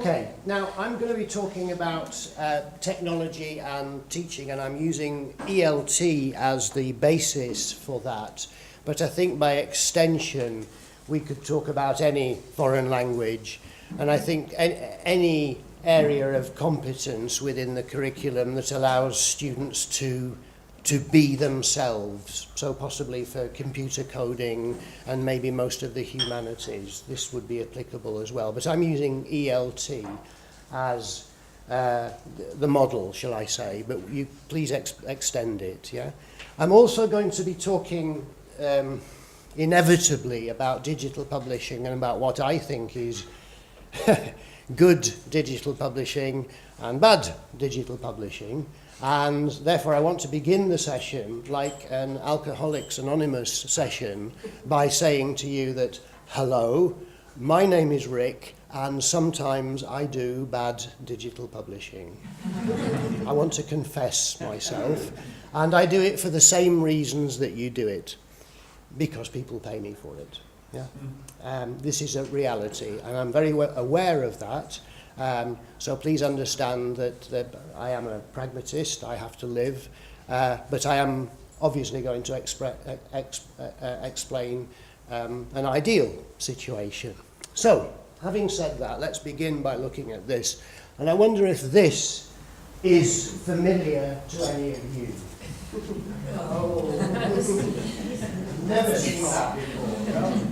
Okay, now I'm going to be talking about technology and teaching, and I'm using ELT as the basis for that. But I think by extension, we could talk about any foreign language, and I think any area of competence within the curriculum that allows students to be themselves. So possibly for computer coding and maybe most of the humanities, this would be applicable as well. But I'm using ELT as the model, shall I say, but you please extend it, yeah? I'm also going to be talking inevitably about digital publishing and about what I think is good digital publishing and bad digital publishing. And therefore I want to begin the session like an Alcoholics Anonymous session by saying to you that, hello, my name is Rick, and sometimes I do bad digital publishing. I want to confess myself, and I do it for the same reasons that you do it, because people pay me for it. Yeah? This is a reality, and I'm very aware of that. So please understand that I am a pragmatist, I have to live, but I am obviously going to explain an ideal situation. So, having said that, let's begin by looking at this. And I wonder if this is familiar to any of you. Oh, never seen that before, no?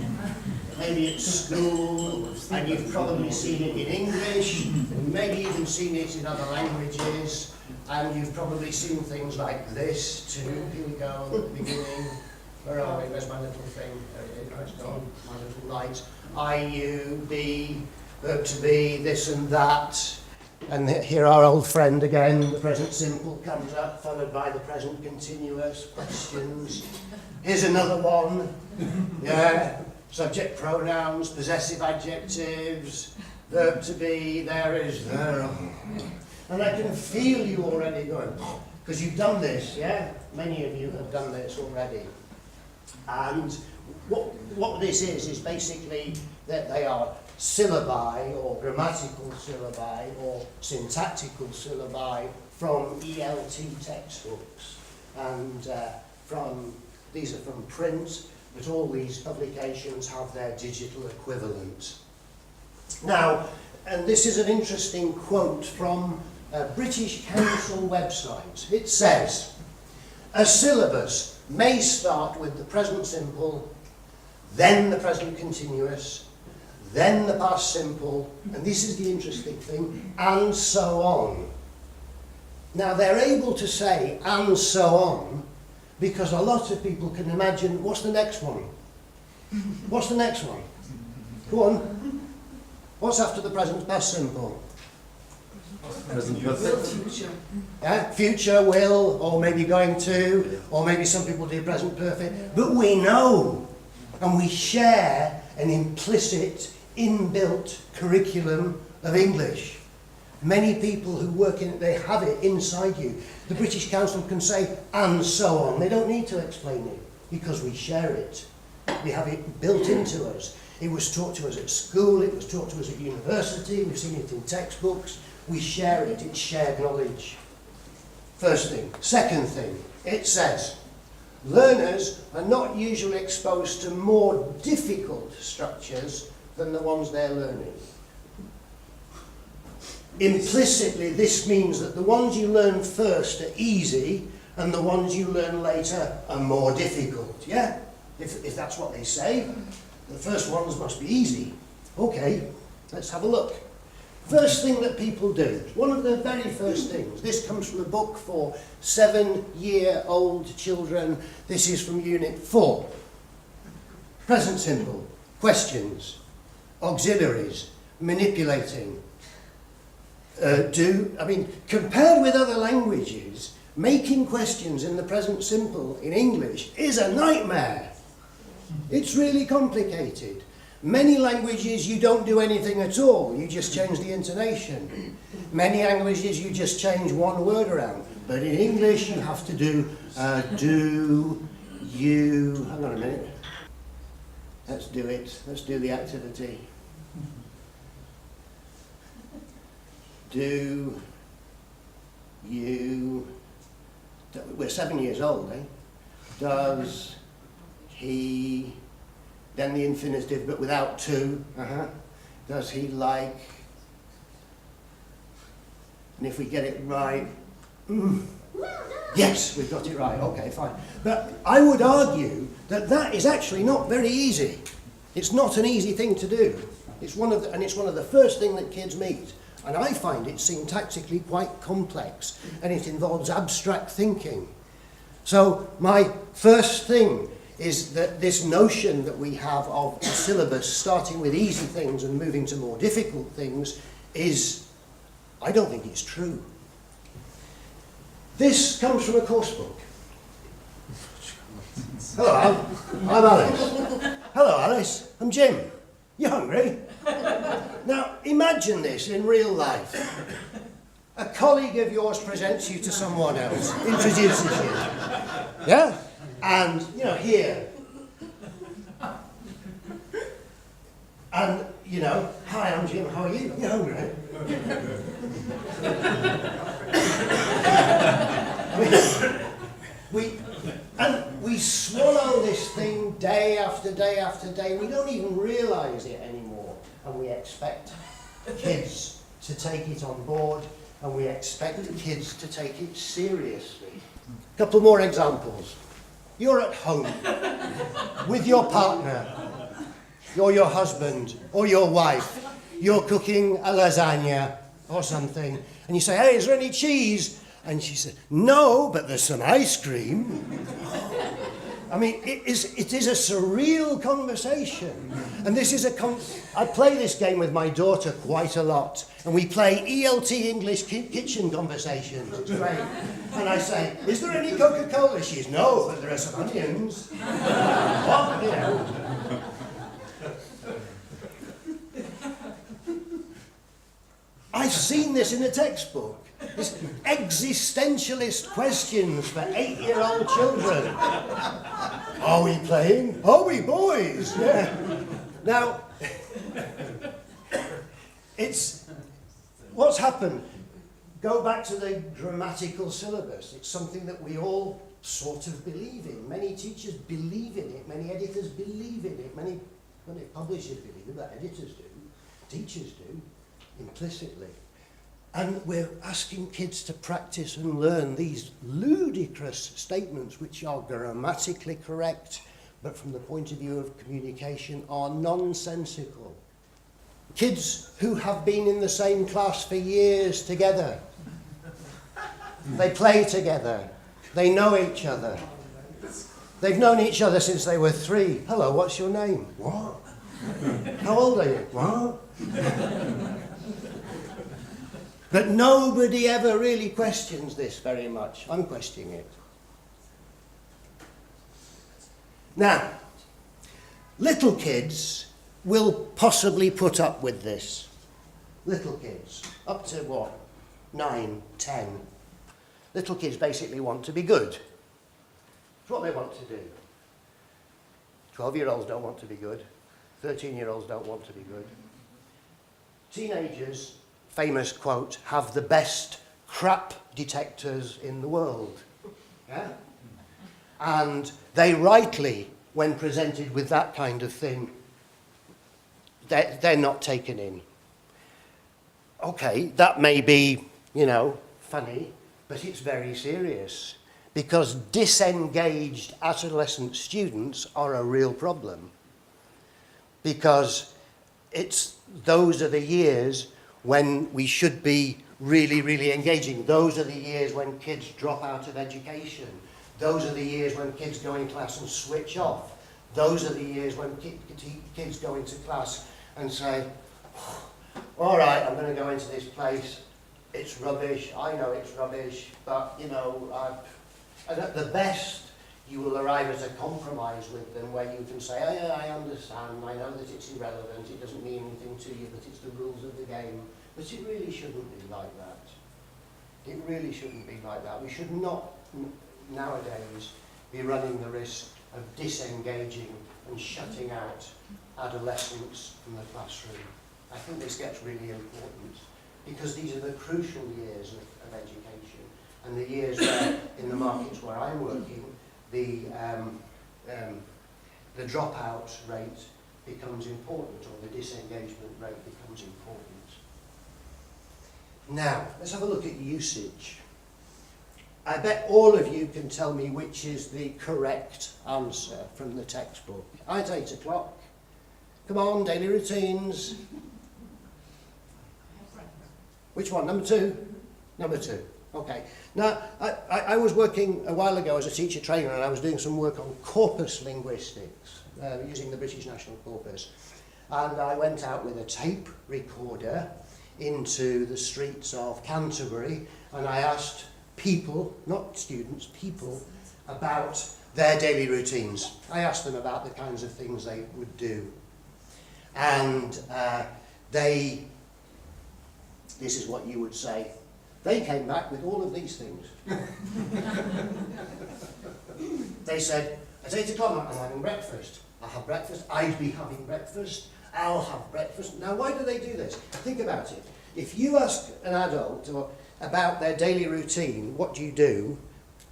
Maybe at school, and you've probably seen it in English, and maybe even seen it in other languages, and you've probably seen things like this too. Here we go, at the beginning. Where are we? Where's my little thing? It's gone, my little light. I, you, be, verb to be, this and that. And here our old friend again, the present simple comes up, followed by the present continuous, questions. Here's another one. Yeah. Subject pronouns, possessive adjectives, verb to be, there is, there. And I can feel you already going, because you've done this, yeah? Many of you have done this already. And what this is basically that they are syllabi or grammatical syllabi or syntactical syllabi from ELT textbooks. And these are from print, but all these publications have their digital equivalent. Now, and this is an interesting quote from a British Council website. It says, a syllabus may start with the present simple, then the present continuous, then the past simple, and this is the interesting thing, and so on. Now, they're able to say, and so on, because a lot of people can imagine, what's the next one? What's the next one? Go on. What's after the present past simple? Present perfect. Future. Yeah, future, will, or maybe going to, or maybe some people do present perfect. But we know, and we share an implicit, inbuilt curriculum of English. Many people who work in it, they have it inside you. The British Council can say, and so on. They don't need to explain it, because we share it. We have it built into us. It was taught to us at school, it was taught to us at university, we've seen it in textbooks. We share it, it's shared knowledge. First thing. Second thing, it says, learners are not usually exposed to more difficult structures than the ones they're learning. Implicitly, this means that the ones you learn first are easy and the ones you learn later are more difficult, yeah? If that's what they say, the first ones must be easy. Okay, let's have a look. First thing that people do, one of the very first things, this comes from a book for 7-year-old children. This is from Unit 4. Present simple, questions, auxiliaries, manipulating. Compared with other languages, making questions in the present simple in English is a nightmare. It's really complicated. Many languages you don't do anything at all, you just change the intonation. Many languages you just change one word around. But in English you have to do, you, hang on a minute. Let's do it, let's do the activity. do you, we're 7 years old, eh? Does he, then the infinitive but without to, does he like, and if we get it right, yes, we've got it right, okay, fine. But I would argue that that is actually not very easy. It's not an easy thing to do. It's one of the first thing that kids meet. And I find it syntactically quite complex, and it involves abstract thinking. So my first thing is that this notion that we have of a syllabus starting with easy things and moving to more difficult things is, I don't think it's true. This comes from a course book. Hello, I'm Alice. Hello, Alice. I'm Jim. You hungry? Now, imagine this in real life. A colleague of yours presents you to someone else, introduces you. Yeah? And, here. And, hi, I'm Jim, how are you? You hungry? We swallow this thing day after day after day. We don't even realise it anymore. And we expect kids to take it on board, and we expect kids to take it seriously. A couple more examples. You're at home with your partner, or your husband, or your wife. You're cooking a lasagna or something, and you say, hey, is there any cheese? And she said, no, but there's some ice cream. I mean, it is a surreal conversation. And this is I play this game with my daughter quite a lot. And we play ELT English kitchen conversations. It's great. And I say, is there any Coca-Cola? She's, no, but there are some onions. What? I've seen this in a textbook. This existentialist questions for 8-year-old children. Are we playing? Are we boys? Yeah. Now, what's happened? Go back to the grammatical syllabus. It's something that we all sort of believe in. Many teachers believe in it. Many editors believe in it. Many publishers believe it, but editors do. Teachers do, implicitly. And we're asking kids to practice and learn these ludicrous statements which are grammatically correct, but from the point of view of communication are nonsensical. Kids who have been in the same class for years together. They play together. They know each other. They've known each other since they were 3. Hello, what's your name? What? How old are you? What? But nobody ever really questions this very much. I'm questioning it. Now, little kids will possibly put up with this. Little kids, up to what? 9, 10. Little kids basically want to be good. It's what they want to do. 12-year-olds don't want to be good. 13-year-olds don't want to be good. Teenagers, famous quote, have the best crap detectors in the world. Yeah? And they rightly, when presented with that kind of thing, they're not taken in. Okay, that may be, funny, but it's very serious, because disengaged adolescent students are a real problem. Because those are the years when we should be really, really engaging. Those are the years when kids drop out of education. Those are the years when kids go in class and switch off. Those are the years when kids go into class and say, all right, I'm going to go into this place. It's rubbish. I know it's rubbish. But, and at the best, you will arrive at a compromise with them where you can say, oh, yeah, I understand. I know that it's irrelevant. It doesn't mean anything to you, but it's the rules of the game. But it really shouldn't be like that. It really shouldn't be like that. We should not, nowadays, be running the risk of disengaging and shutting out adolescents from the classroom. I think this gets really important. because these are the crucial years of education, and the years where, in the markets where I'm working, the dropout rate becomes important, or the disengagement rate becomes important. Now, let's have a look at usage. I bet all of you can tell me which is the correct answer from the textbook. It's 8 o'clock. Come on, daily routines. Which one? Number 2? Number 2. Okay. Now, I was working a while ago as a teacher trainer, and I was doing some work on corpus linguistics, using the British National Corpus. And I went out with a tape recorder into the streets of Canterbury, and I asked people, not students, people, about their daily routines. I asked them about the kinds of things they would do. And this is what you would say, they came back with all of these things. They said, at 8 o'clock I'm having breakfast. I'll have breakfast, I'd be having breakfast, I'll have breakfast. Now, why do they do this? Think about it. If you ask an adult about their daily routine, what do you do?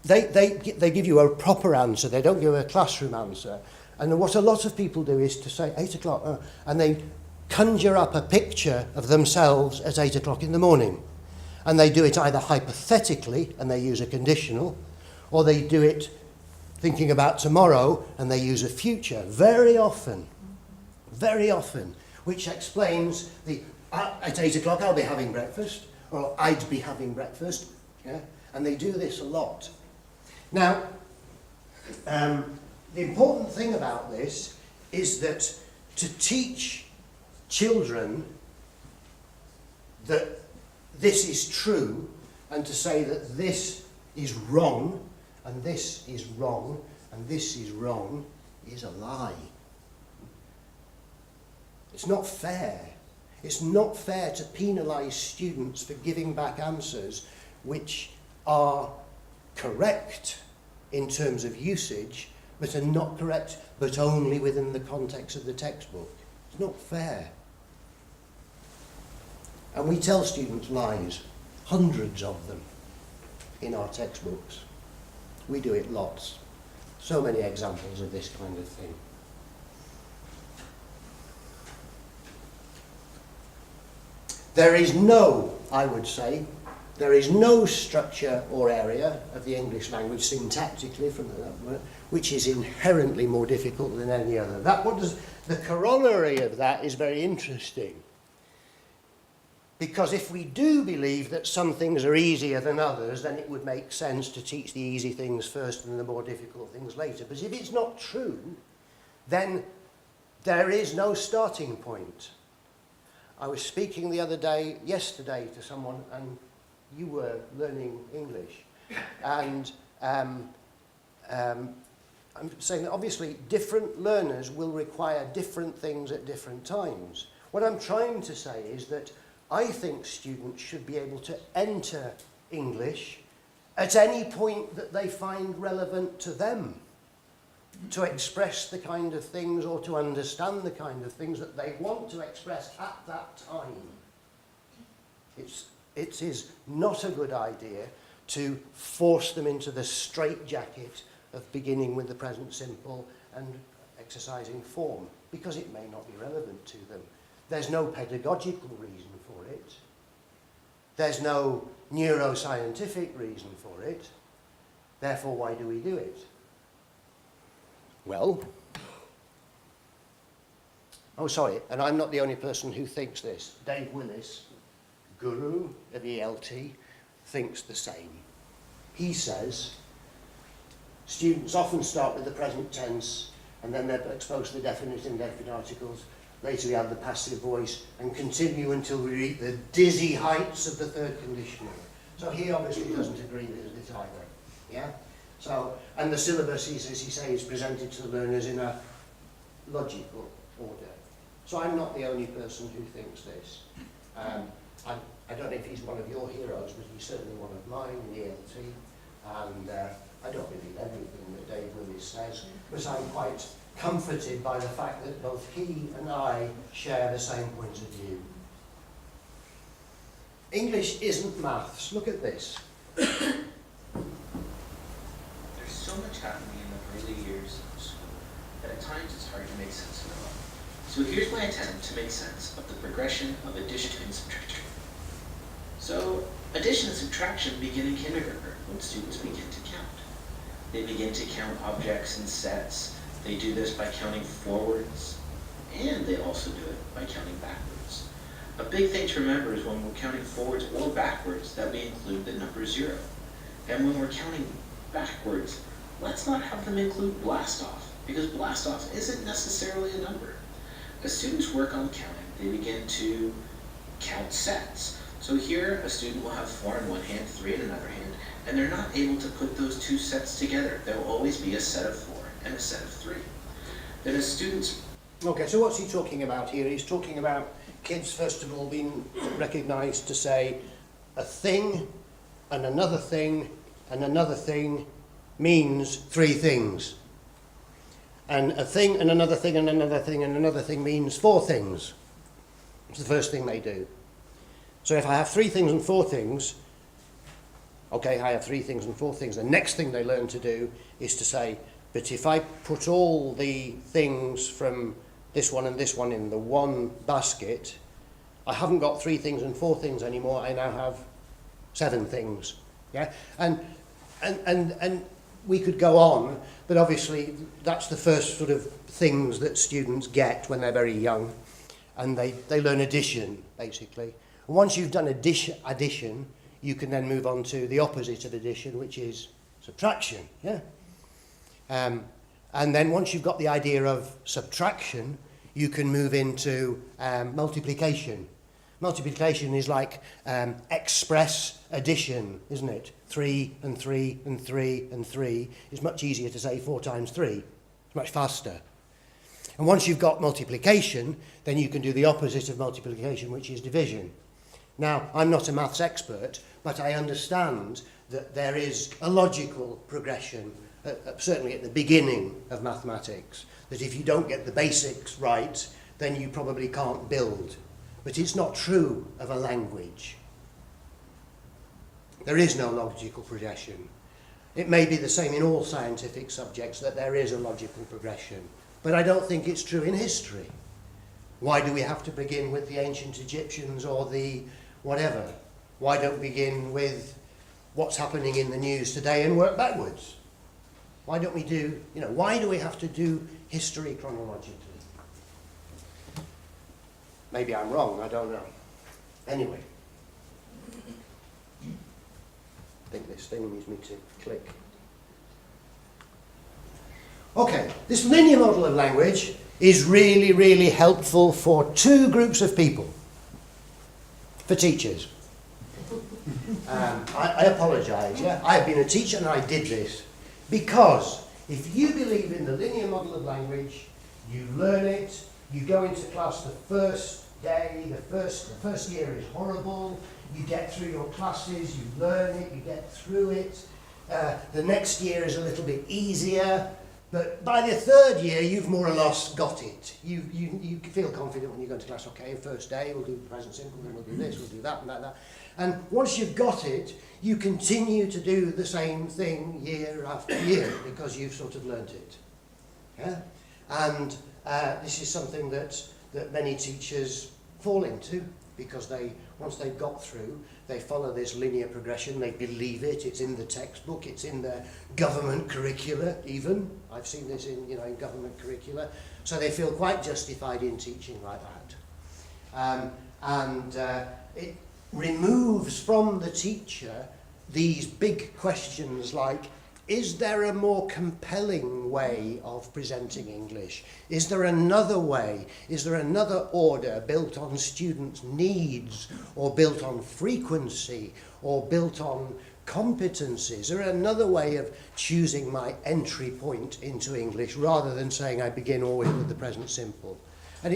They give you a proper answer. They don't give a classroom answer. And what a lot of people do is to say 8 o'clock, and they conjure up a picture of themselves at 8 o'clock in the morning. And they do it either hypothetically, and they use a conditional, or they do it thinking about tomorrow, and they use a future. Very often, which explains at 8 o'clock I'll be having breakfast, or I'd be having breakfast, yeah? And they do this a lot. Now, the important thing about this is that to teach children that this is true, and to say that this is wrong, and this is wrong, and this is wrong, is a lie. It's not fair. It's not fair to penalise students for giving back answers which are correct in terms of usage, but are not correct, but only within the context of the textbook. It's not fair. And we tell students lies, hundreds of them, in our textbooks. We do it lots. So many examples of this kind of thing. There is no, I would say, there is no structure or area of the English language syntactically from the which is inherently more difficult than any other. The corollary of that is very interesting. Because if we do believe that some things are easier than others, then it would make sense to teach the easy things first and the more difficult things later. But if it's not true, then there is no starting point. I was speaking yesterday to someone, and you were learning English. And I'm saying that obviously different learners will require different things at different times. What I'm trying to say is that I think students should be able to enter English at any point that they find relevant to them, to express the kind of things or to understand the kind of things that they want to express at that time. It is not a good idea to force them into the straitjacket of beginning with the present simple and exercising form, because it may not be relevant to them. There's no pedagogical reason for it. There's no neuroscientific reason for it. Therefore, why do we do it? Well, and I'm not the only person who thinks this. Dave Willis, guru of ELT, thinks the same. He says students often start with the present tense, and then they're exposed to the definite and indefinite articles. Later we add the passive voice and continue until we reach the dizzy heights of the third conditional. So he obviously doesn't agree with it either. Yeah? So, and the syllabus, as he says, is presented to the learners in a logical order. So I'm not the only person who thinks this. I don't know if he's one of your heroes, but he's certainly one of mine in the ELT. And I don't believe everything that Dave Willis says, but I'm quite comforted by the fact that both he and I share the same point of view. English isn't maths. Look at this. There's so much happening in the early years of school that at times it's hard to make sense of it all. So here's my attempt to make sense of the progression of addition and subtraction. So addition and subtraction begin in kindergarten when students begin to count. They begin to count objects and sets. They do this by counting forwards, and they also do it by counting backwards. A big thing to remember is when we're counting forwards or backwards that we include the number 0. And when we're counting backwards, let's not have them include blast off, because blast off isn't necessarily a number. As students work on counting, they begin to count sets. So here, a student will have 4 in one hand, 3 in another hand, and they're not able to put those two sets together. There will always be a set of 4 and a set of 3. Then as students... Okay, so what's he talking about here? He's talking about kids, first of all, being recognised to say a thing and another thing and another thing means 3 things. And a thing and another thing and another thing and another thing means 4 things. It's the first thing they do. So if I have 3 things and 4 things, okay, I have 3 things and 4 things. The next thing they learn to do is to say, but if I put all the things from this one and this one in the one basket, I haven't got 3 things and 4 things anymore. I now have 7 things. Yeah, and we could go on, but obviously that's the first sort of things that students get when they're very young, and they learn addition basically. And once you've done addition, you can then move on to the opposite of addition, which is subtraction. Yeah. And then once you've got the idea of subtraction, you can move into multiplication. Multiplication is like express addition, isn't it? 3 and 3 and 3 and 3 is much easier to say 4 times 3. It's much faster. And once you've got multiplication, then you can do the opposite of multiplication, which is division. Now, I'm not a maths expert, but I understand that there is a logical progression, certainly at the beginning of mathematics, that if you don't get the basics right, then you probably can't build. But it's not true of a language. There is no logical progression. It may be the same in all scientific subjects that there is a logical progression, but I don't think it's true in history. Why do we have to begin with the ancient Egyptians or the whatever? Why don't we begin with what's happening in the news today and work backwards? Why don't we do, why do we have to do history chronologically? Maybe I'm wrong, I don't know. Anyway. I think this thing needs me to click. Okay, this linear model of language is really, really helpful for 2 groups of people. For teachers. I apologise, yeah? I have been a teacher and I did this. Because if you believe in the linear model of language, you learn it, you go into class the first day, the first year is horrible, you get through your classes, you learn it, you get through it. The next year is a little bit easier, but by the 3rd year, you've more or less got it. You feel confident when you go into class, okay, first day, we'll do the present simple, then we'll do this, we'll do that, and that. And once you've got it, you continue to do the same thing year after year because you've sort of learnt it. Yeah? And this is something that many teachers fall into because once they've got through, they follow this linear progression, they believe it, it's in the textbook, it's in their government curricula even. I've seen this in government curricula. So they feel quite justified in teaching like that. It removes from the teacher these big questions like, is there a more compelling way of presenting English? Is there another way? Is there another order built on students' needs or built on frequency or built on competencies? Is there another way of choosing my entry point into English rather than saying I begin always with the present simple? And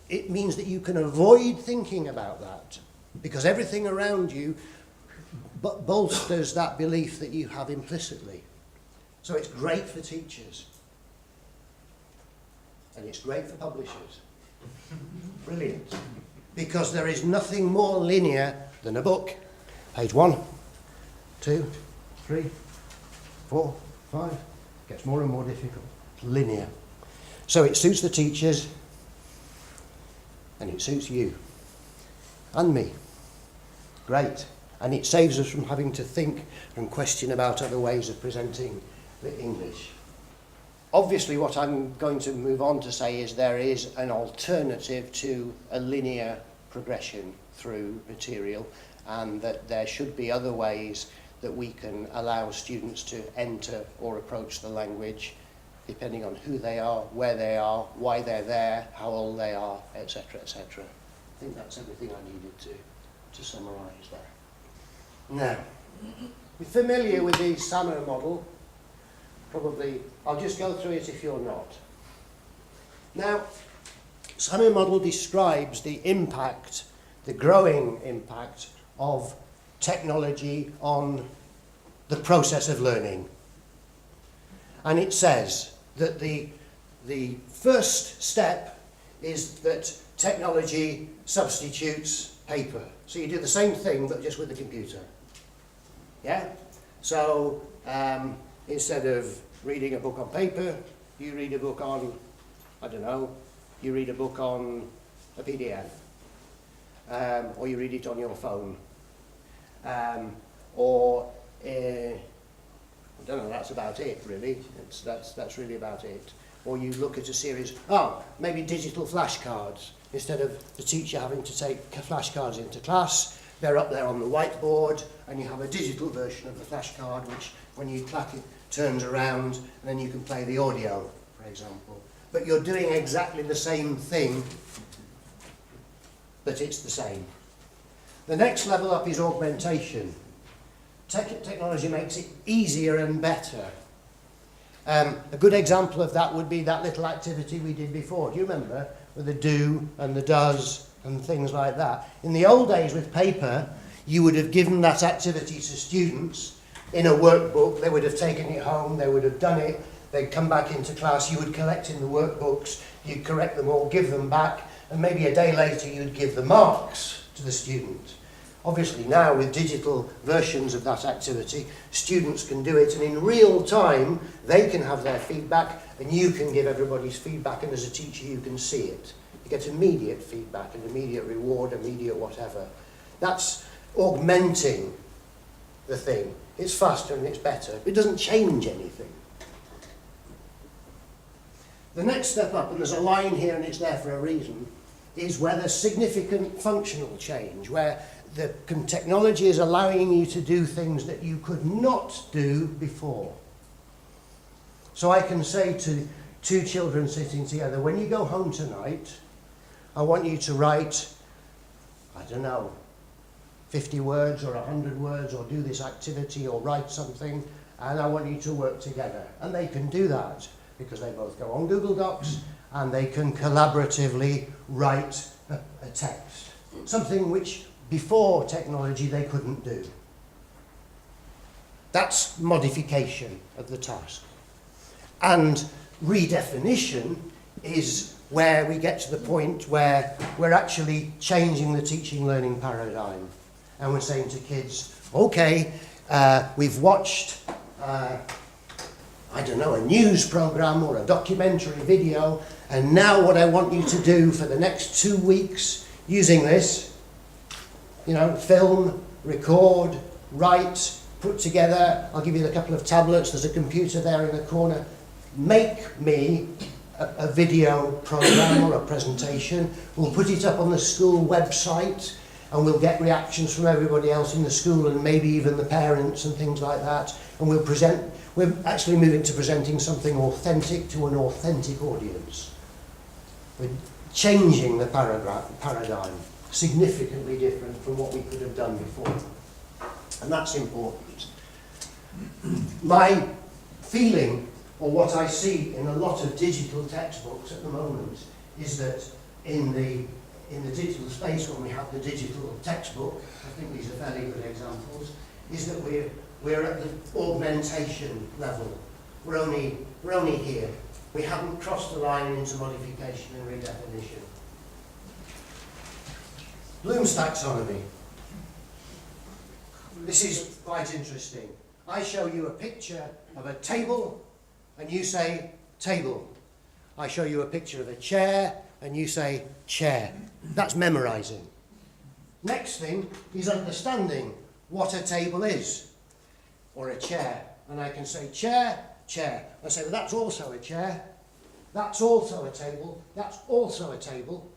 it means that you can avoid thinking about that because everything around you bolsters that belief that you have implicitly. So it's great for teachers. And it's great for publishers. Brilliant. Because there is nothing more linear than a book. Page 1, 2, 3, 4, 5. Gets more and more difficult. Linear. So it suits the teachers and it suits you and me. Great. And it saves us from having to think and question about other ways of presenting the English. Obviously, what I'm going to move on to say is there is an alternative to a linear progression through material, and that there should be other ways that we can allow students to enter or approach the language, depending on who they are, where they are, why they're there, how old they are, etc., etc. I think that's everything I needed to summarise there. Now, you're familiar with the SAMR model. Probably, I'll just go through it if you're not. Now, SAMR model describes the impact, the growing impact of technology on the process of learning. And it says that the first step is that technology substitutes paper. So you do the same thing, but just with a computer. Yeah? So instead of reading a book on paper, you read a book on, I don't know, you read a book on a PDF. Or you read it on your phone. I don't know, that's about it really. That's really about it. Or you look at a series, maybe digital flashcards. Instead of the teacher having to take flashcards into class, they're up there on the whiteboard, and you have a digital version of the flashcard, which when you clack it, turns around, and then you can play the audio, for example. But you're doing exactly the same thing, but it's the same. The next level up is augmentation. Technology makes it easier and better. A good example of that would be that little activity we did before. Do you remember? With the do and the does and things like that. In the old days with paper, you would have given that activity to students in a workbook. They would have taken it home, they would have done it, they'd come back into class, you would collect in the workbooks, you'd correct them all, give them back, and maybe a day later you'd give the marks to the student. Obviously now with digital versions of that activity, students can do it, and in real time they can have their feedback and you can give everybody's feedback, and as a teacher you can see it. You get immediate feedback and immediate reward, immediate whatever. That's augmenting the thing. It's faster and it's better. It doesn't change anything. The next step up, and there's a line here and it's there for a reason, is where there's significant functional change, where the technology is allowing you to do things that you could not do before. So I can say to two children sitting together, when you go home tonight, I want you to write, I don't know, 50 words or 100 words, or do this activity or write something, and I want you to work together. And they can do that because they both go on Google Docs and they can collaboratively write a text. Something which before technology they couldn't do. That's modification of the task. And redefinition is where we get to the point where we're actually changing the teaching learning paradigm. And we're saying to kids, okay, we've watched, I don't know, a news program or a documentary video, and now what I want you to do for the next 2 weeks using this, you know, film, record, write, put together, I'll give you a couple of tablets, there's a computer there in the corner, make me a video program or a presentation, we'll put it up on the school website, and we'll get reactions from everybody else in the school and maybe even the parents and things like that, and we're actually moving to presenting something authentic to an authentic audience. We're changing the paradigm, significantly different from what we could have done before. And that's important. My feeling, or what I see in a lot of digital textbooks at the moment, is that in the digital space, when we have the digital textbook, I think these are fairly good examples, is that we're at the augmentation level. We're only here. We haven't crossed the line into modification and redefinition. Bloom's taxonomy. This is quite interesting. I show you a picture of a table, and you say table. I show you a picture of a chair, and you say chair. That's memorizing. Next thing is understanding what a table is, or a chair. And I can say chair, chair. I say, well, that's also a chair, that's also a table, that's also a table,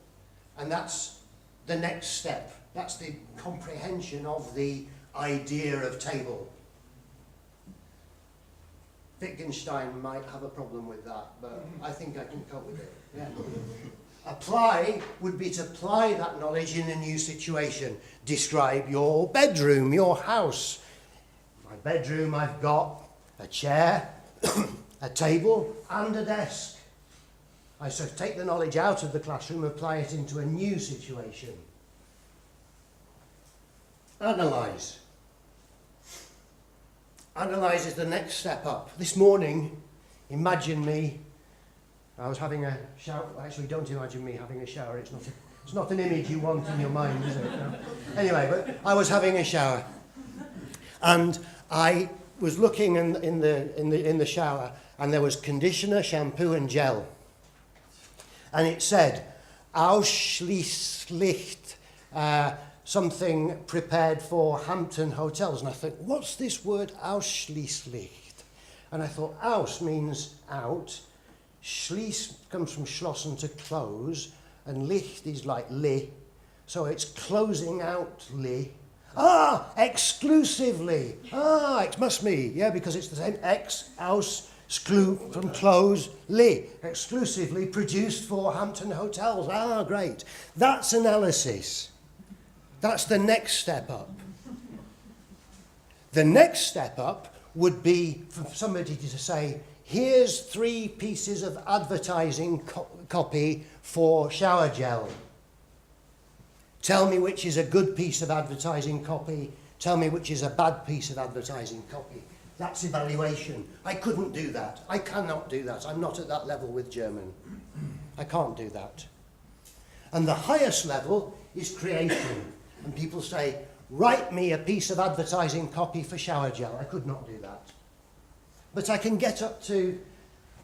and that's the next step. That's the comprehension of the idea of table. Wittgenstein might have a problem with that, but I think I can cope with it. Yeah. Apply would be to apply that knowledge in a new situation. Describe your bedroom, your house. My bedroom, I've got a chair, a table, and a desk. I sort of take the knowledge out of the classroom, apply it into a new situation. Analyse. Analyse is the next step up. This morning, imagine me, I was having a shower. Actually, don't imagine me having a shower. It's not an image you want in your mind, is it? No? Anyway, but I was having a shower, and I was looking in the shower, and there was conditioner, shampoo, and gel, and it said Ausschließlich something prepared for Hampton hotels, and I thought, what's this word Ausschließlich? And I thought, aus means out, schließ comes from schlossen, to close, and licht is like li, so it's closing out li. Ah, exclusively. Ah, it must be, yeah, because it's the same ex, aus, exclu, from close, li, exclusively produced for Hampton hotels. Ah, great. That's analysis. That's the next step up. The next step up would be for somebody to say, here's 3 pieces of advertising copy for shower gel. Tell me which is a good piece of advertising copy. Tell me which is a bad piece of advertising copy. That's evaluation. I couldn't do that. I cannot do that. I'm not at that level with German. I can't do that. And the highest level is creation. And people say, write me a piece of advertising copy for shower gel. I could not do that. But I can get up to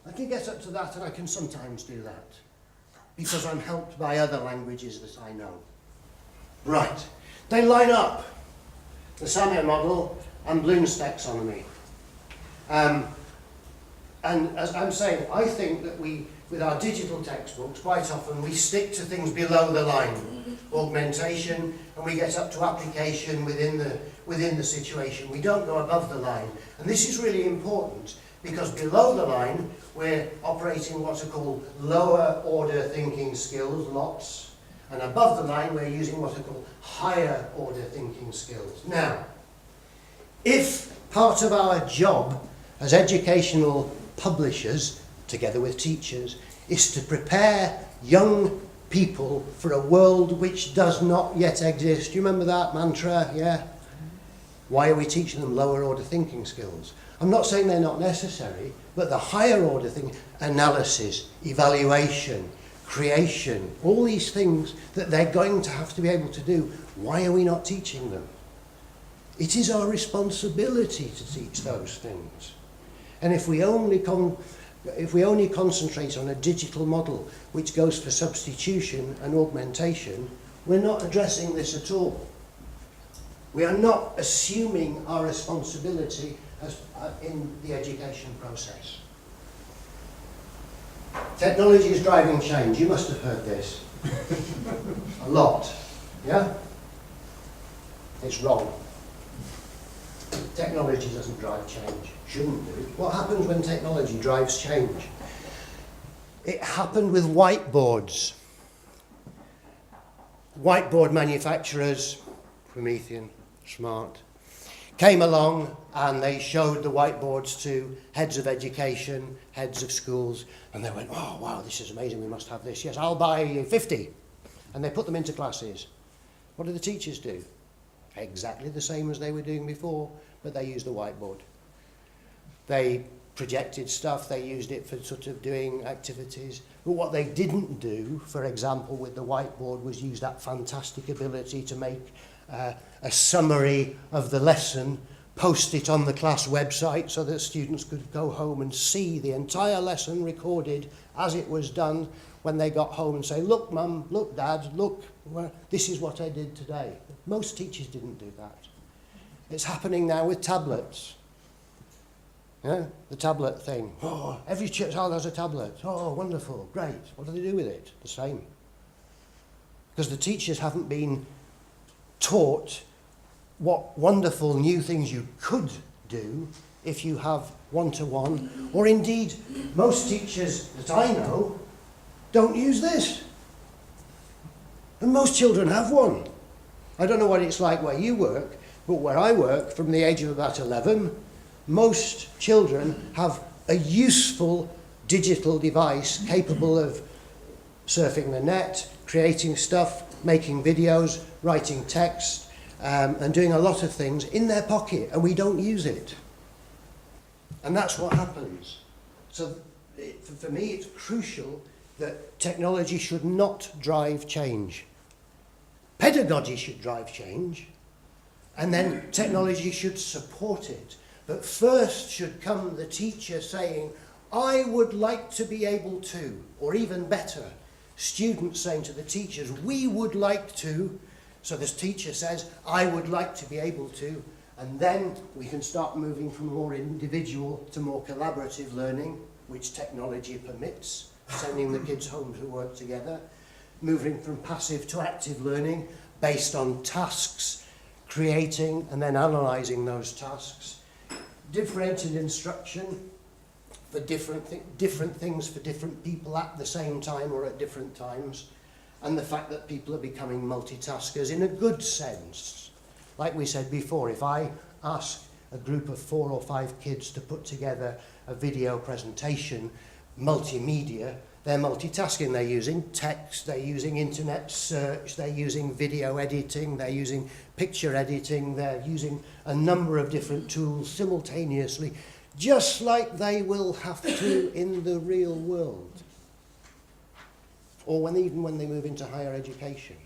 that, and I can sometimes do that, because I'm helped by other languages that I know. Right. They line up. The Samer model and Bloom's taxonomy. And as I'm saying, I think that with our digital textbooks, quite often we stick to things below the line. Augmentation, and we get up to application within the situation. We don't go above the line. And this is really important, because below the line, we're operating what are called lower order thinking skills, LOTS. And above the line, we're using what are called higher order thinking skills. Now, if part of our job as educational publishers, together with teachers, is to prepare young people for a world which does not yet exist. Do you remember that mantra? Yeah? Why are we teaching them lower order thinking skills? I'm not saying they're not necessary, but the higher order thing, analysis, evaluation, creation, all these things that they're going to have to be able to do, why are we not teaching them? It is our responsibility to teach those things. And if we only concentrate on a digital model which goes for substitution and augmentation, we're not addressing this at all. We are not assuming our responsibility in the education process. Technology is driving change. You must have heard this. A lot. Yeah? It's wrong. Technology doesn't drive change. Shouldn't do. What happens when technology drives change? It happened with whiteboards. Whiteboard manufacturers, Promethean, Smart, came along and they showed the whiteboards to heads of education, heads of schools, and they went, oh wow, this is amazing, we must have this. Yes, I'll buy 50. And they put them into classes. What do the teachers do? Exactly the same as they were doing before, but they used the whiteboard. They projected stuff, they used it for sort of doing activities. But what they didn't do, for example, with the whiteboard, was use that fantastic ability to make a summary of the lesson, post it on the class website so that students could go home and see the entire lesson recorded as it was done when they got home and say, look mum, look dad, look, this is what I did today. Most teachers didn't do that. It's happening now with tablets. Yeah, the tablet thing. Oh, every child has a tablet. Oh, wonderful, great. What do they do with it? The same. Because the teachers haven't been taught what wonderful new things you could do if you have one-to-one, or indeed, most teachers that I know don't use this. And most children have one. I don't know what it's like where you work, but where I work, from the age of about 11, most children have a useful digital device capable of surfing the net, creating stuff, making videos, writing text, and doing a lot of things in their pocket, and we don't use it. And that's what happens. So for me, it's crucial that technology should not drive change. Pedagogy should drive change, and then technology should support it. But first should come the teacher saying, I would like to be able to, or even better, students saying to the teachers, we would like to. So this teacher says, I would like to be able to, and then we can start moving from more individual to more collaborative learning, which technology permits, sending the kids home to work together, moving from passive to active learning based on tasks, creating and then analysing those tasks, differentiated instruction for different things for different people at the same time or at different times, and the fact that people are becoming multitaskers in a good sense. Like we said before, if I ask a group of 4 or 5 kids to put together a video presentation, multimedia, they're multitasking. They're using text, they're using internet search, they're using video editing, they're using picture editing, they're using a number of different tools simultaneously, just like they will have to in the real world, or even when they move into higher education.